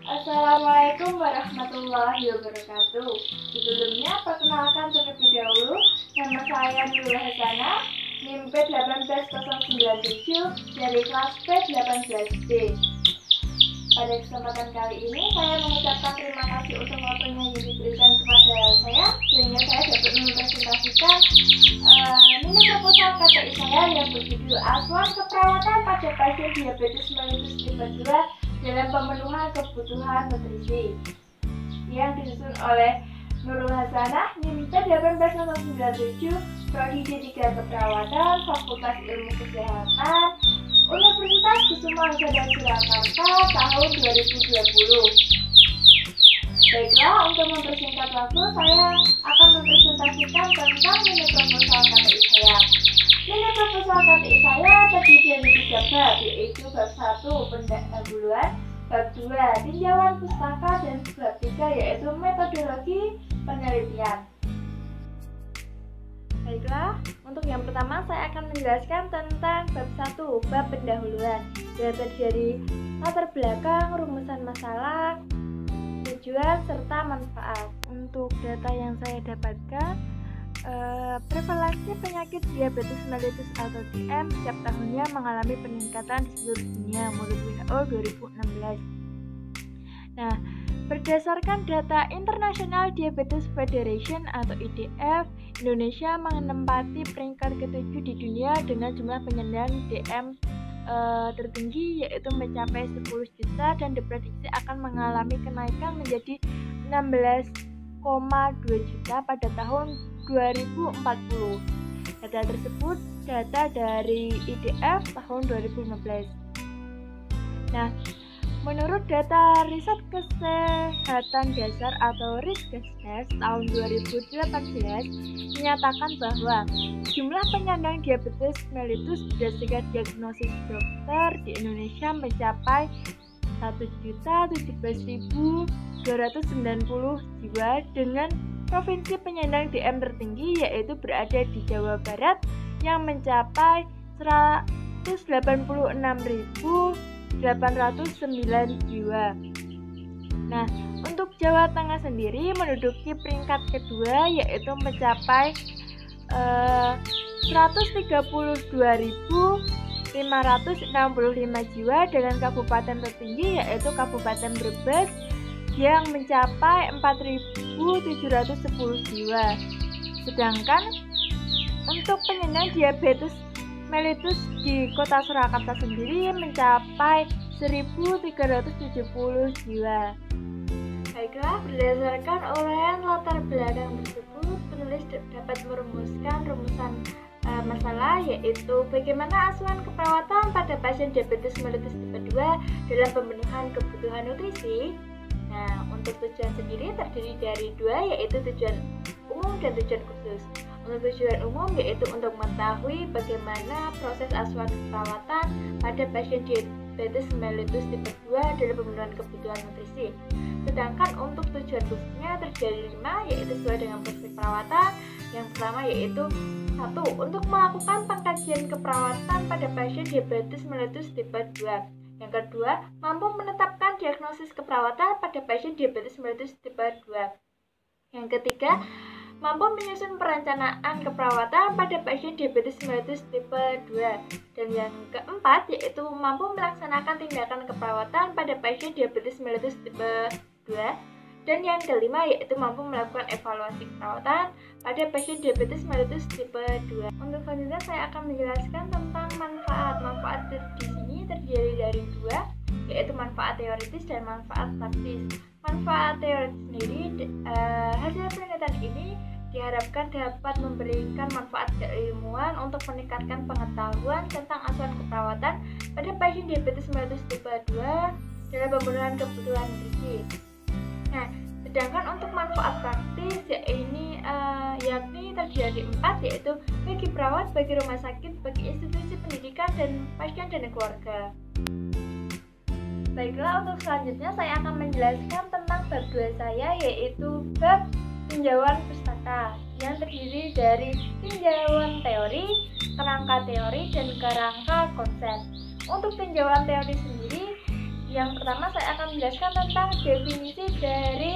Assalamualaikum warahmatullahi wabarakatuh. Sebelumnya, perkenalkan terlebih dahulu, nama saya Nurul Hasana, NIM P18097 dari kelas P18D. Pada kesempatan kali ini, saya mengucapkan terima kasih untuk waktunya yang diberikan kepada saya, sehingga saya dapat mempresentasikan nilai proposal KTI saya yang berjudul Asuhan Keperawatan pada Pasien Diabetes Mellitus Tipe 2 dalam Pemenuhan Kebutuhan Nutrisi, yang disusun oleh Nurul Hasanah, NIM P18097, Prodi D3 Keperawatan, Fakultas Ilmu Kesehatan, Universitas Kusuma Anugrah Surakarta, tahun 2020. Baiklah, untuk mempersingkat waktu, saya akan mempresentasikan tentang nilai proposal KTI saya. Nilai proposal KTI saya terdiri dari 3 bab, yaitu bab 1 pendahuluan, bab 2 tinjauan pustaka, dan bab 3 yaitu metodologi penelitian. Baiklah, untuk yang pertama saya akan menjelaskan tentang bab 1, bab pendahuluan, yang terdiri dari latar belakang, rumusan masalah, tujuan, serta manfaat. Untuk data yang saya dapatkan, prevalensi penyakit diabetes mellitus atau DM setiap tahunnya mengalami peningkatan di seluruh dunia menurut WHO 2016. Nah, berdasarkan data International Diabetes Federation atau IDF, Indonesia menempati peringkat ke-7 di dunia dengan jumlah penyandang DM tertinggi, yaitu mencapai 10 juta dan diprediksi akan mengalami kenaikan menjadi 16,2 juta pada tahun 2040. Data tersebut data dari IDF tahun 2015. Nah, menurut data Riset Kesehatan Dasar atau Riskesdas tahun 2018 menyatakan bahwa jumlah penyandang diabetes mellitus berdasarkan diagnosis dokter di Indonesia mencapai 1.017.290 jiwa dengan provinsi penyandang DM tertinggi yaitu berada di Jawa Barat yang mencapai 186.809 jiwa. Nah, untuk Jawa Tengah sendiri menduduki peringkat kedua yaitu mencapai 132.565 jiwa dengan kabupaten tertinggi yaitu Kabupaten Brebes yang mencapai 4.710 jiwa. Sedangkan untuk penyandang diabetes mellitus di Kota Surakarta sendiri mencapai 1.370 jiwa. Baiklah, berdasarkan uraian latar belakang tersebut, penulis dapat merumuskan rumusan masalah, yaitu bagaimana asuhan keperawatan pada pasien diabetes mellitus tipe 2 dalam pemenuhan kebutuhan nutrisi. Nah, untuk tujuan sendiri terdiri dari 2, yaitu tujuan umum dan tujuan khusus. Untuk tujuan umum yaitu untuk mengetahui bagaimana proses asuhan keperawatan pada pasien diabetes mellitus tipe 2 dalam pemenuhan kebutuhan nutrisi. Sedangkan untuk tujuan khususnya terdiri dari 5, yaitu sesuai dengan proses perawatan. Yang pertama yaitu 1. Untuk melakukan pengkajian keperawatan pada pasien diabetes mellitus tipe 2. Yang kedua, mampu menetapkan diagnosis keperawatan pada pasien diabetes mellitus tipe 2. Yang ketiga, mampu menyusun perencanaan keperawatan pada pasien diabetes mellitus tipe 2. Dan yang keempat, yaitu mampu melaksanakan tindakan keperawatan pada pasien diabetes mellitus tipe 2. Dan yang kelima, yaitu mampu melakukan evaluasi keperawatan pada pasien diabetes mellitus tipe 2. Untuk selanjutnya, saya akan menjelaskan tentang manfaat. Manfaat di sini terdiri dari 2, yaitu manfaat teoritis dan manfaat praktis. Manfaat teoritis sendiri, hasil penelitian ini diharapkan dapat memberikan manfaat keilmuan untuk meningkatkan pengetahuan tentang asuhan keperawatan pada pasien diabetes mellitus tipe 2 dalam pemenuhan kebutuhan nutrisi. Nah, sedangkan untuk manfaat praktis yakni terdiri dari 4, yaitu bagi perawat, bagi rumah sakit, bagi institusi pendidikan, dan pasien dan keluarga. Baiklah, untuk selanjutnya saya akan menjelaskan tentang bab 2 saya, yaitu bab tinjauan pustaka, yang terdiri dari tinjauan teori, kerangka teori, dan kerangka konsep. Untuk tinjauan teori sendiri Yang pertama saya akan menjelaskan tentang definisi dari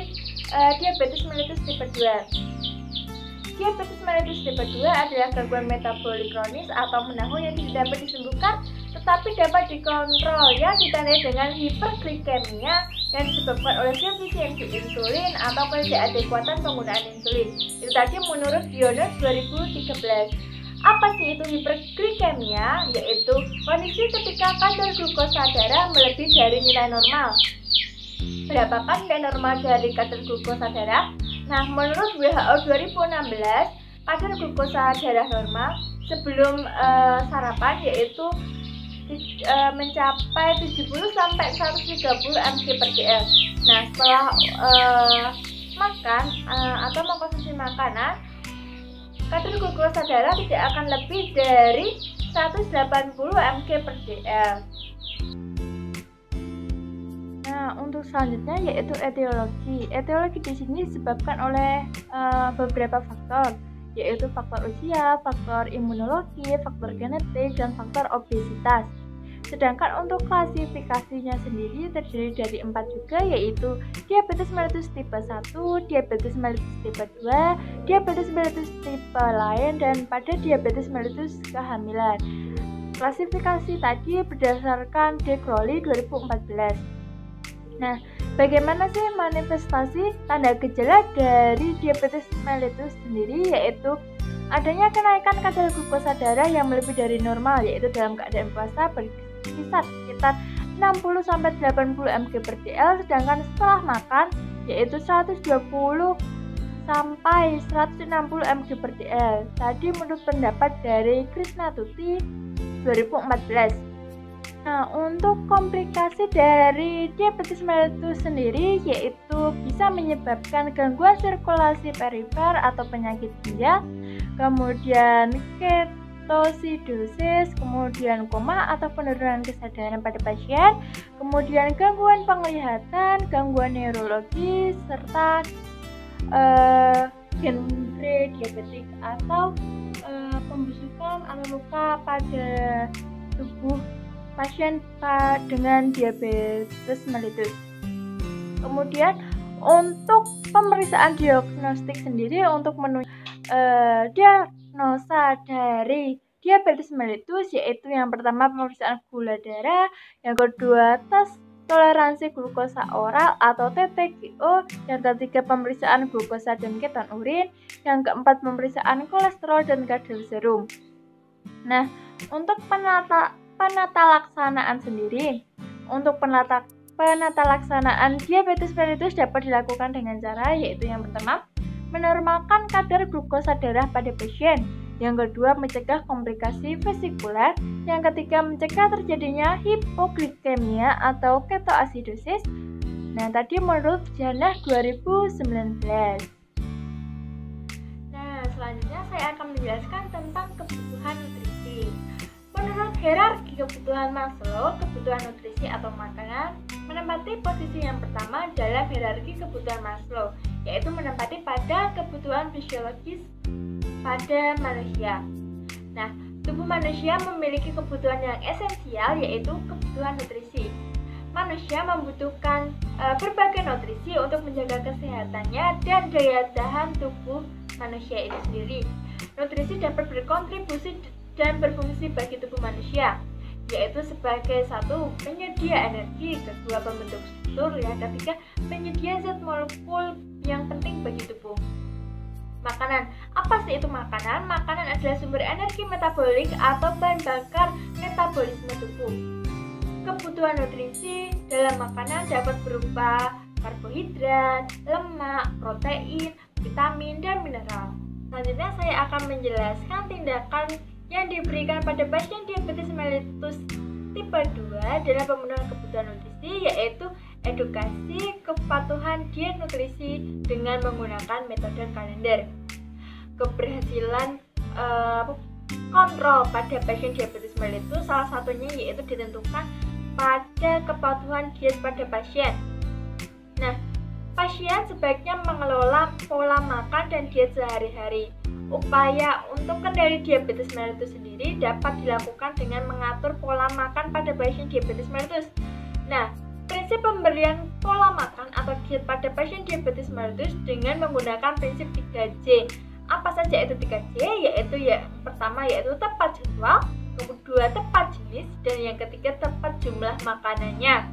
diabetes mellitus tipe 2. Diabetes mellitus tipe 2 adalah gangguan metabolik kronis atau menahu yang tidak dapat disembuhkan tetapi dapat dikontrol, yang ditandai dengan hiperglikemia yang disebabkan oleh defisiensi insulin atau ketidakadekuatan penggunaan insulin. Itu tadi menurut Dionos 2013. Apa sih itu hiperglikemia? Yaitu kondisi ketika kadar glukosa darah melebihi dari nilai normal. Berapakah nilai normal dari kadar glukosa darah? Nah, menurut WHO 2016, kadar glukosa darah normal sebelum sarapan yaitu mencapai 70 sampai 130 mg/dl. Nah, setelah makan atau mengkonsumsi makanan, kadar glukosa darah tidak akan lebih dari 180 mg/dl. Nah, untuk selanjutnya yaitu etiologi. Etiologi di sini disebabkan oleh beberapa faktor, yaitu faktor usia, faktor imunologi, faktor genetik, dan faktor obesitas. Sedangkan untuk klasifikasinya sendiri terdiri dari 4 juga, yaitu diabetes mellitus tipe 1, diabetes mellitus tipe 2, diabetes mellitus tipe lain, dan pada diabetes mellitus kehamilan. Klasifikasi tadi berdasarkan De Crowley 2014. Nah, bagaimana sih manifestasi tanda gejala dari diabetes mellitus sendiri, yaitu adanya kenaikan kadar glukosa darah yang melebihi dari normal, yaitu dalam keadaan puasa berkisar sekitar 60-80 mg/dl, sedangkan setelah makan yaitu 120 sampai 160 mg/dl. Tadi menurut pendapat dari Krishnatuti 2014. Nah, untuk komplikasi dari diabetes mellitus sendiri yaitu bisa menyebabkan gangguan sirkulasi perifer atau penyakit ginjal, kemudian ketosidosis, kemudian koma atau penurunan kesadaran pada pasien, kemudian gangguan penglihatan, gangguan neurologi, serta genre diabetik atau pembusukan atau luka pada tubuh pasien dengan diabetes mellitus. Kemudian untuk pemeriksaan diagnostik sendiri untuk diagnosa dari diabetes mellitus yaitu yang pertama pemeriksaan gula darah, yang kedua tes toleransi glukosa oral atau TTGO, yang ketiga pemeriksaan glukosa dan keton urin, yang keempat pemeriksaan kolesterol dan kadar serum. Nah, untuk penata laksanaan sendiri, untuk penata laksanaan diabetes mellitus dapat dilakukan dengan cara yaitu yang pertama menormalkan kadar glukosa darah pada pasien, yang kedua mencegah komplikasi vesikuler, yang ketiga mencegah terjadinya hipoglikemia atau ketoasidosis. Nah, tadi menurut Janah 2019. Nah, selanjutnya saya akan menjelaskan tentang kebutuhan nutrisi. Menurut hierarki kebutuhan Maslow, kebutuhan nutrisi atau makanan menempati posisi yang pertama dalam hierarki kebutuhan Maslow, yaitu menempati pada kebutuhan fisiologis pada manusia. Nah, tubuh manusia memiliki kebutuhan yang esensial yaitu kebutuhan nutrisi. Manusia membutuhkan berbagai nutrisi untuk menjaga kesehatannya dan daya tahan tubuh manusia itu sendiri. Nutrisi dapat berkontribusi dan berfungsi bagi tubuh manusia, yaitu sebagai satu penyedia energi, kedua pembentuk struktur, yang ketiga penyedia zat molekul yang penting bagi tubuh. Makanan, apa sih itu makanan? Makanan adalah sumber energi metabolik atau bahan bakar metabolisme tubuh. Kebutuhan nutrisi dalam makanan dapat berupa karbohidrat, lemak, protein, vitamin, dan mineral. Selanjutnya saya akan menjelaskan tindakan yang diberikan pada pasien diabetes mellitus tipe 2 dalam pemenuhan kebutuhan nutrisi, yaitu edukasi kepatuhan diet nutrisi dengan menggunakan metode kalender. Keberhasilan kontrol pada pasien diabetes mellitus salah satunya yaitu ditentukan pada kepatuhan diet pada pasien. Nah, pasien sebaiknya mengelola pola makan dan diet sehari-hari. Upaya untuk kendali diabetes mellitus sendiri dapat dilakukan dengan mengatur pola makan pada pasien diabetes mellitus. Nah, prinsip pemberian pola makan atau diet pada pasien diabetes mellitus dengan menggunakan prinsip 3J. Apa saja itu 3J? Yaitu pertama yaitu tepat jadwal, kedua tepat jenis, dan yang ketiga tepat jumlah makanannya.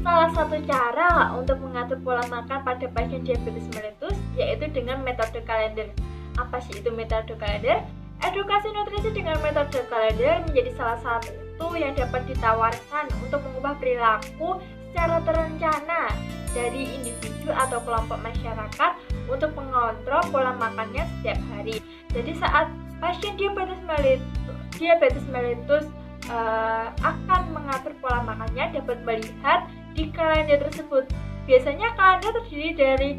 Salah satu cara untuk mengatur pola makan pada pasien diabetes mellitus yaitu dengan metode kalender. Apa sih itu metode kalender? Edukasi nutrisi dengan metode kalender menjadi salah satu yang dapat ditawarkan untuk mengubah perilaku secara terencana dari individu atau kelompok masyarakat untuk mengontrol pola makannya setiap hari. Jadi saat pasien diabetes mellitus akan mengatur pola makannya dapat melihat di kalender tersebut. Biasanya kalender terdiri dari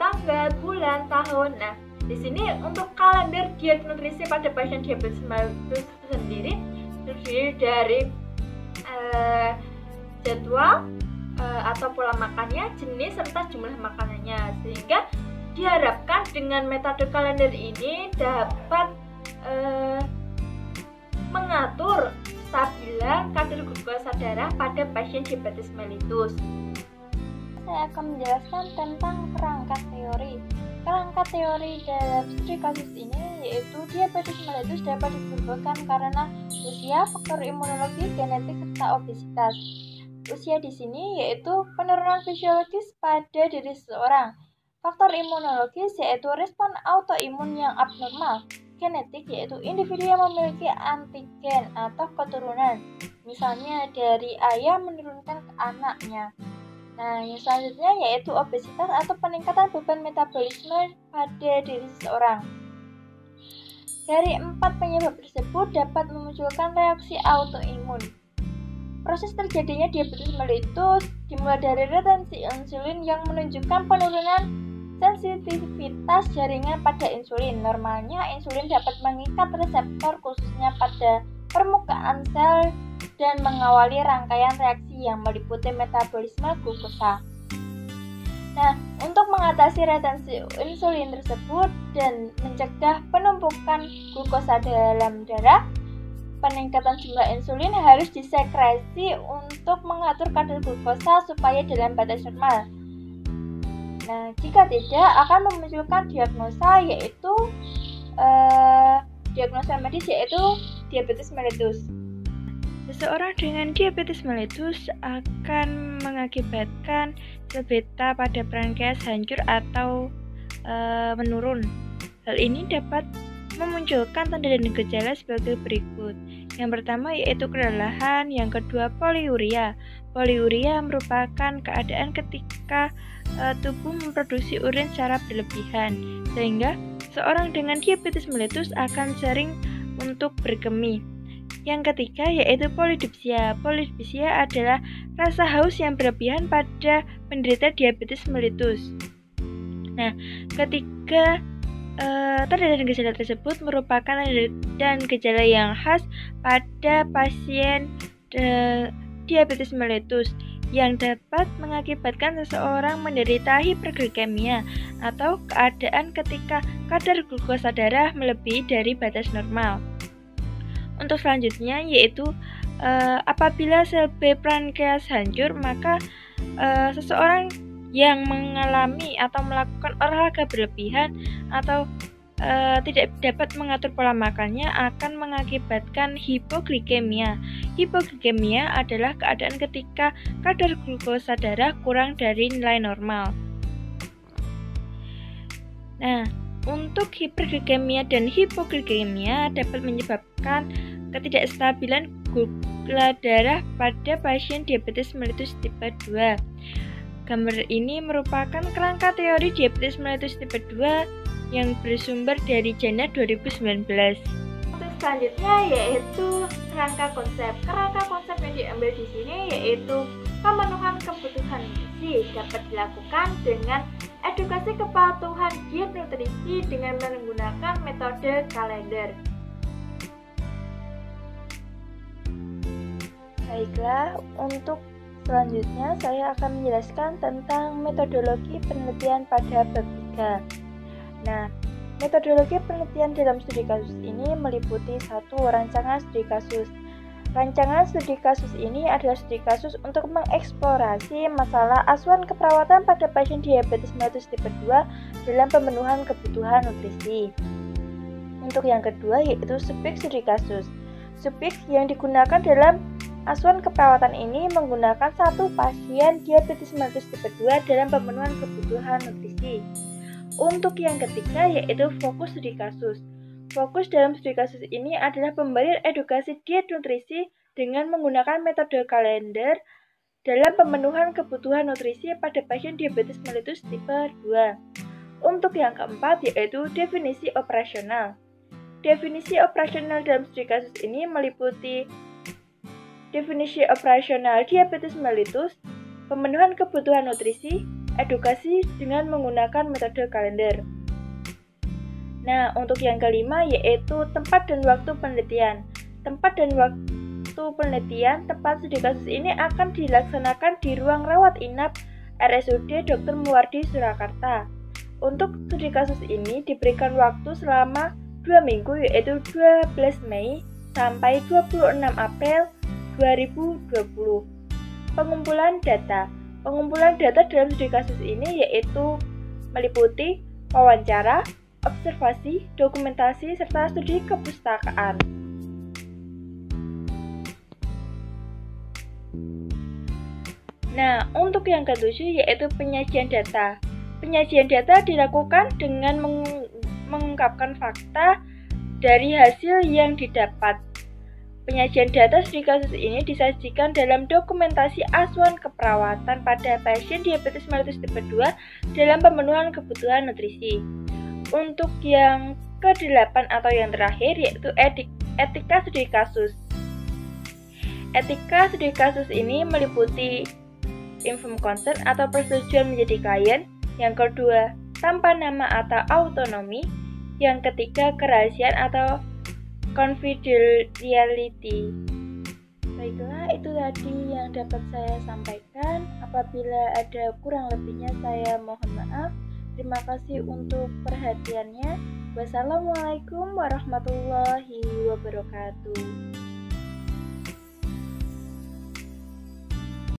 tanggal, bulan, tahun. Nah, di sini untuk kalender diet nutrisi pada pasien diabetes mellitus sendiri terdiri dari jadwal atau pola makannya, jenis, serta jumlah makanannya. Sehingga diharapkan dengan metode kalender ini dapat mengatur stabilan kadar glukosa darah pada pasien diabetes mellitus. Saya akan menjelaskan tentang kerangka teori. Kerangka teori dalam studi kasus ini yaitu diabetes mellitus dapat disebabkan karena usia, faktor imunologi, genetik, serta obesitas. Usia di sini yaitu penurunan fisiologis pada diri seseorang. Faktor imunologis yaitu respon autoimun yang abnormal. Genetik yaitu individu yang memiliki antigen atau keturunan, misalnya dari ayah menurunkan ke anaknya. Nah, yang selanjutnya yaitu obesitas atau peningkatan beban metabolisme pada diri seseorang. Dari 4 penyebab tersebut dapat memunculkan reaksi autoimun. Proses terjadinya diabetes mellitus dimulai dari retensi insulin yang menunjukkan penurunan sensitivitas jaringan pada insulin. Normalnya insulin dapat mengikat reseptor khususnya pada permukaan sel dan mengawali rangkaian reaksi yang meliputi metabolisme glukosa. Nah, untuk mengatasi retensi insulin tersebut dan mencegah penumpukan glukosa dalam darah, peningkatan jumlah insulin harus disekresi untuk mengatur kadar glukosa supaya dalam batas normal. Nah, jika tidak akan memunculkan diagnosa yaitu diagnosa medis yaitu diabetes mellitus. Seseorang dengan diabetes mellitus akan mengakibatkan sel beta pada pankreas hancur atau menurun. Hal ini dapat memunculkan tanda dan gejala sebagai berikut. Yang pertama yaitu kelelahan, yang kedua poliuria. Poliuria merupakan keadaan ketika tubuh memproduksi urin secara berlebihan, sehingga seorang dengan diabetes mellitus akan sering untuk berkemih. Yang ketiga yaitu polidipsia. Polidipsia adalah rasa haus yang berlebihan pada penderita diabetes mellitus. Nah, ketiga tanda dan gejala tersebut merupakan tanda dan gejala yang khas pada pasien diabetes mellitus yang dapat mengakibatkan seseorang menderita hiperglikemia atau keadaan ketika kadar glukosa darah melebihi dari batas normal. Untuk selanjutnya yaitu apabila sel B pankreas hancur, maka seseorang yang mengalami atau melakukan olahraga berlebihan atau tidak dapat mengatur pola makannya akan mengakibatkan hipoglikemia. Hipoglikemia adalah keadaan ketika kadar glukosa darah kurang dari nilai normal. Nah, untuk hiperglikemia dan hipoglikemia dapat menyebabkan ketidakstabilan gula darah pada pasien diabetes mellitus tipe 2. Gambar ini merupakan kerangka teori diabetes mellitus tipe 2 yang bersumber dari Jannah 2019. Untuk selanjutnya yaitu kerangka konsep. Kerangka konsep yang diambil di sini yaitu pemenuhan kebutuhan gizi dapat dilakukan dengan edukasi kepatuhan diet nutrisi dengan menggunakan metode kalender. Baiklah, untuk selanjutnya saya akan menjelaskan tentang metodologi penelitian pada bab 3. Nah, metodologi penelitian dalam studi kasus ini meliputi 1. Rancangan studi kasus. Rancangan studi kasus ini adalah studi kasus untuk mengeksplorasi masalah asuhan keperawatan pada pasien diabetes mellitus tipe 2 dalam pemenuhan kebutuhan nutrisi. Untuk yang kedua yaitu subjek studi kasus. Subjek yang digunakan dalam asuhan keperawatan ini menggunakan satu pasien diabetes mellitus tipe 2 dalam pemenuhan kebutuhan nutrisi. Untuk yang ketiga yaitu fokus studi kasus. Fokus dalam studi kasus ini adalah pemberian edukasi diet nutrisi dengan menggunakan metode kalender dalam pemenuhan kebutuhan nutrisi pada pasien diabetes mellitus tipe 2. Untuk yang keempat yaitu definisi operasional. Definisi operasional dalam studi kasus ini meliputi definisi operasional diabetes mellitus, pemenuhan kebutuhan nutrisi, edukasi dengan menggunakan metode kalender. Nah, untuk yang kelima yaitu tempat dan waktu penelitian. Tempat dan waktu penelitian tempat studi kasus ini akan dilaksanakan di ruang rawat inap RSUD Dr. Muwardi Surakarta. Untuk studi kasus ini diberikan waktu selama 2 minggu yaitu 12 Mei sampai 26 April 2020. Pengumpulan data. Pengumpulan data dalam studi kasus ini yaitu meliputi wawancara, observasi, dokumentasi, serta studi kepustakaan. Nah, untuk yang ketujuh yaitu penyajian data. Penyajian data dilakukan dengan mengungkapkan fakta dari hasil yang didapat. Penyajian data studi kasus ini disajikan dalam dokumentasi asuhan keperawatan pada pasien diabetes mellitus tipe 2 dalam pemenuhan kebutuhan nutrisi. Untuk yang ke-8 atau yang terakhir yaitu etika studi kasus. Etika studi kasus ini meliputi informed consent atau persetujuan menjadi klien, yang kedua tanpa nama atau autonomi, yang ketiga kerahasiaan atau confidentiality. Baiklah, itu tadi yang dapat saya sampaikan. Apabila ada kurang lebihnya saya mohon maaf. Terima kasih untuk perhatiannya. Wassalamualaikum warahmatullahi wabarakatuh.